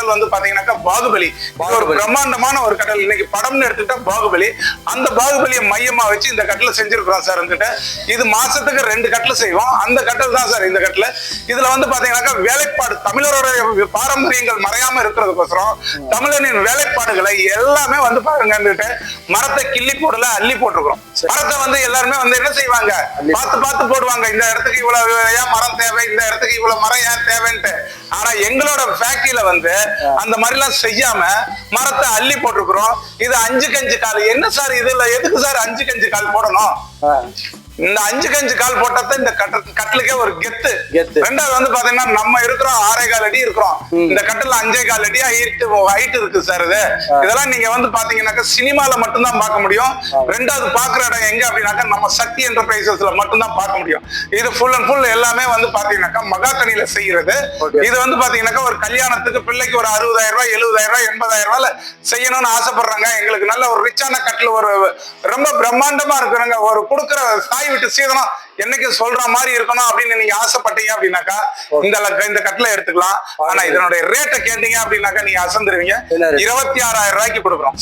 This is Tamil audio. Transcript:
கட்டல் வந்து பாத்தீங்கன்னாக்கா பாகுபலி. ஒரு பிரம்மாண்டமான ஒரு கட்டல். இன்னைக்கு படம்னு எடுத்துக்கிட்டா பாகுபலி. அந்த பாகுபலியை மையமா வச்சு இந்த கட்டல செஞ்சிருக்கிறோம் சார். வந்துட்டு இது மாசத்துக்கு 2 கட்டல் செய்வோம். அந்த கட்டல் தான் சார் இந்த கட்டல. இதுல வந்து பாத்தீங்கன்னாக்கா வேலைப்பாடு, தமிழரோட பாரம்பரியங்கள் மறையாம இருக்கிறதுக்கோசரம் தமிழனின் வேலைப்பாடுகளை எல்லாமே வந்து பாருங்க, மரத்தை கிள்ளி போடல, அள்ளி போட்டிருக்கிறோம். மரத்தை வந்து எல்லாருமே வந்து என்ன செய்வாங்க, பார்த்து பார்த்து போடுவாங்க. இந்த இடத்துக்கு இவ்வளவு ஏன் மரம் தேவை, இந்த இடத்துக்கு இவ்வளவு மரம் ஏன் தேவைன்ட்டு. ஆனா எங்களோட ஃபேக்டரியில வந்து அந்த மாதிரி எல்லாம் செய்யாம மரத்தை அள்ளி போட்டிருக்கிறோம். இது 5க்கு 5 கால். என்ன சார் இதுல எதுக்கு சார் 5க்கு 5 கால் போடணும்? இந்த 5க்கு 5 கால் போட்டா இந்த கட்டலுக்கே ஒரு கெத்து. ரெண்டாவது வந்து பாத்தீங்கன்னா நம்ம இருக்கிறோம் 6.25 அடி இருக்கிறோம். இந்த கட்டல 5.25 அடி ஹைட் இருக்கு சார். இதெல்லாம் நீங்க வந்து பாத்தீங்கன்னாக்கா சினிமால மட்டும்தான் பார்க்க முடியும். ரெண்டாவது பாக்குற இடம் எங்க அப்படின்னாக்கா நம்ம சக்தி என்டர்பிரைசஸ்ல மட்டும்தான் பார்க்க முடியும். இது ஃபுல் அண்ட் ஃபுல் எல்லாமே வந்து பாத்தீங்கன்னாக்கா மகாகனில செய்யறது. இது வந்து பாத்தீங்கன்னாக்கா ஒரு கல்யாணத்துக்கு பிள்ளைக்கு ஒரு 60,000 ரூபாய், 70,000 ரூபாய், 80,000 ரூபாய் செய்யணும்னு ஆசைப்படுறாங்க. எங்களுக்கு நல்ல ஒரு ரிச்சான கட்டல், ஒரு ரொம்ப பிரம்மாண்டமா இருக்கிறாங்க. ஒரு கொடுக்குற தாய் விட்டு சீதனம் என்னைக்கு சொல்ற மாதிரி இருக்கணும் அப்படின்னு நீங்க ஆசைப்பட்டீங்க அப்படின்னாக்கா இந்த கட்டல எடுத்துக்கலாம். ஆனா இதனுடைய ரேட்டை கேட்டீங்க அப்படின்னாக்கா நீங்க அசந்துருவீங்க. 26,000 ரூபாய்க்கு கொடுக்குறோம்.